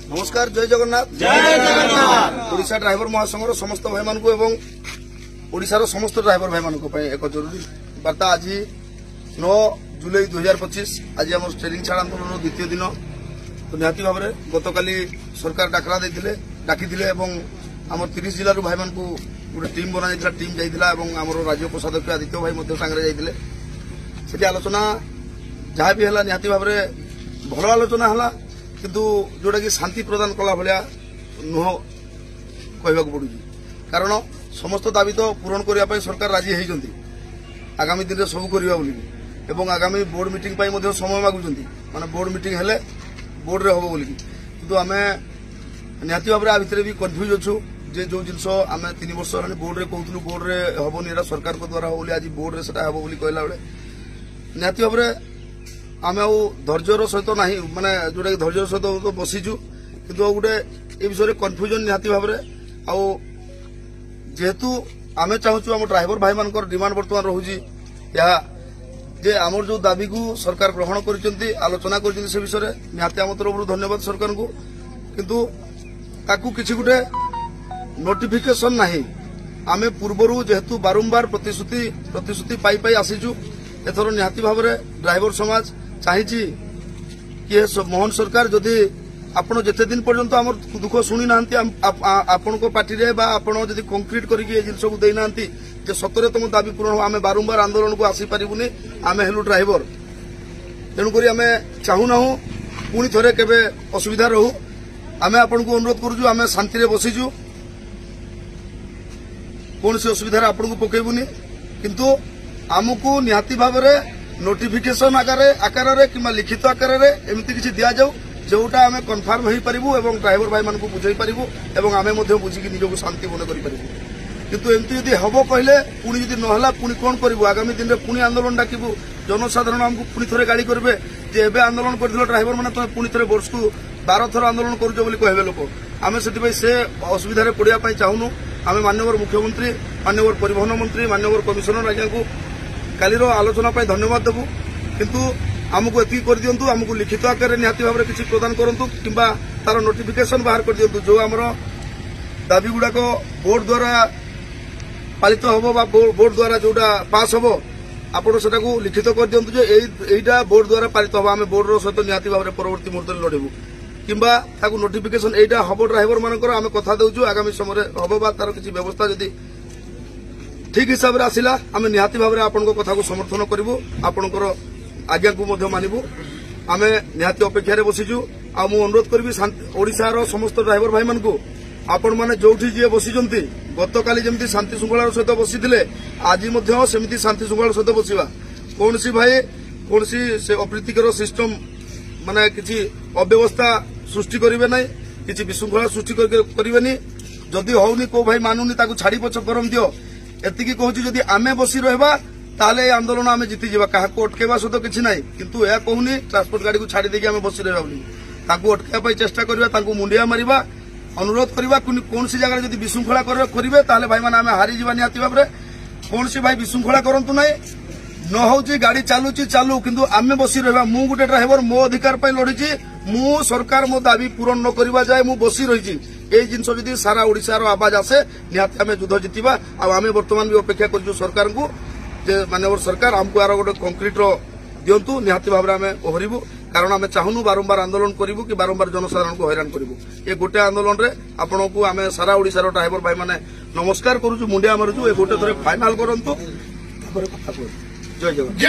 नमस्कार जय जगन्नाथ जय जगन्नाथ ओडिशा ड्राइवर महासंघर समस्त भाई मान ओडिशार समस्त ड्राइवर भाई मान एक जरूरी वार्ता आज 9 जुलाई 2025 आज आम ट्रेनिंग छाड़ आंदोलन द्वितीय दिन तो निहाती भाव में गतकाली सरकार डाकरा डाकी आम 30 जिलूर भाई मान गोटे टीम बना टीम जाइला आम राज्य कोषाध्यक्ष आदित्य भाई सांगे जाते आलोचना जहाँ भी है निहाती भाव में भल आलोचना है किंतु जोटा कि शांति प्रदान कला भाया नुह कहवाक पड़ू कारण समस्त दाबी तो पूरण करने सरकार राजी होती आगामी दिन में सब करवा आगामी बोर्ड मीटिंग समय मागुंट माने बोर्ड मीटिंग हेले बोर्ड रे हम बोल कि आम निहाती भाव में भितर भी कन्फ्यूज अच्छु जे जो जिनस आम 3 वर्ष बोर्ड रे कहूँ बोर्ड रे हेनी सरकार द्वारा हम आज बोर्ड रे सेटा हम कहला बेले निहाती भाव में आम धैर्यर सहित ना माने जोटा कि धैर्यर सहित तो बसीचु कि गोटे ये विषय कन्फ्यूजन निहाती भाव में जेहेतु आम चाहूँ आम ड्राइवर भाई मान डिमांड बर्तमान रोचे जे आमर जो दाबी को सरकार ग्रहण कर आलोचना कर विषय निहाती आम तरफ धन्यवाद सरकार को किंतु ताकू किसी गोटे नोटिफिकेशन नहीं आम पूर्वर जेहेतु बारंबार प्रतिश्रुति पाई पाई आसीचु एथर निहाती भाव में ड्राइवर समाज चाहिए कि मोहन सरकार जदि आपण जिते दिन पर्यंत आम दुख शुणी ना आपण पार्टी जदि कंक्रीट करके जिन को देना जे सतरे तुम दाबी पूरण आम बारंबार आंदोलन को आसीपारूनी आम हेलु ड्राइवर तेणुक आम चाहूना पुणी थे केवे असुविधा रहू आम आपन को अनुरोध करूँ आम शांति बसीचु कौन सी असुविधा आपन को पकेबुनी किंतु आमको निहाती भाव में नोटिफिकेशन आकार कि लिखित आकार एमती किसी दि जाऊ जोटा आम कन्फर्म हो पारू और ड्राइवर भाई मान बुझे पारू और आम बुझिकी निजक शांति मन कर किंतु एमती जदि हम कहले पुणी जदि नहला पुणी कौन करूँ आगामी दिन में पुणी आंदोलन डाकबू जनसाधारण आमको पुणी थे गाड़ी करेंगे जे एवं आंदोलन कर ड्राइवर मैंने तुम पुणी थे वर्ष को 12 थर आंदोलन कहे लोक आम से असुविधा पड़ापी चाहूनु आम माननीय मुख्यमंत्री माननीय परिवहन मंत्री माननीय कमिशनर आज्ञा को कालीर आलोचना धन्यवाद देवु किंतु आमको एति कर दियंतु आमको लिखित आकार निहाती भाव में किसी प्रदान करंतु किंबा तार नोटिफिकेशन बाहर कर दियंतु जो आमर दाबी गुड़ाक बोर्ड द्वारा पालित हम बोर्ड द्वारा जोटा पास हम आपण से लिखित कर दियंतु जे एइटा बोर्ड द्वारा पालित हम आम बोर्ड सहित निहाती भाव में परवर्ती मुहूर्त लड़बू किंबा ताकू नोटिफिकेशन एइटा हम ड्राइवर मानकर आम कथा देउछु आगामी समय हम बा तार किसी व्यवस्था जदि ठीक हिसाब से आसला आम निहाती भाव में आपण कथा को समर्थन करूँ आपणकर आज्ञा को मानबू आम निहाती अपेक्षा बसीचु आ मु अनुरोध करी ओडिशार समस्त ड्राइवर भाई मान को आपण मैंने जो जी बसी गतकाली जमी शांति श्रृंखलार सहित बसी आज सेमती शांति श्रृंखलार सहित बसवा कौन सी भाई कौन सी अप्रीतिकर सिस्टम माने किसी अव्यवस्था सृष्टि करेंगे ना कि विशृंखला सृष्टि करेंगे जदि होनी को भाई मानुनी छाड़ी पछ करम दियो एतिकी कहूँ जदि आमे बसी रहा ताले आंदोलन आमे जीती जावा क्या अटकेवा सहित किसी ना किंतु यह कहूनी ट्रांसपोर्ट गाड़ी को छाड़ी देके आमे बसी रहा बोली अटकाई चेष्टा करवा मुंडिया मारिबा अनुरोध करवा कौन सी जगह जदि विशृंखला करेंगे ताले भाई मैंने हारी जा निहाती भाव में कौन सी भाई विशृंखला करंतु ना न हो गाड़ी चलुची चालू किंतु आमे बसी रहा मु गोटे ड्राइवर मो अधिकार लड़ी मु सरकार मो दाबी पूरण न करवा जाए मु बसी रही ये जिनस जदि सारा ओडिशार आवाज आसे निहाती आम युद्ध जीतवा आम बर्तमान भी अपेक्षा कर सरकार को माननीय सरकार आमको यार गोटे कंक्रीट दिंतु निहाती भाव में आम ओहरबू कारण आम चाहूनु बारंबार आंदोलन करूँ कि बारंबार जनसाधारण को हैरान करूँ ये गोटे आंदोलन में आपण को आम सारा ओडिशार ड्राइवर भाई मैंने नमस्कार करूँ मुंडिया मारुचु ये गोटे थोड़े फाइनाल करंतु जय जगन्नाथ।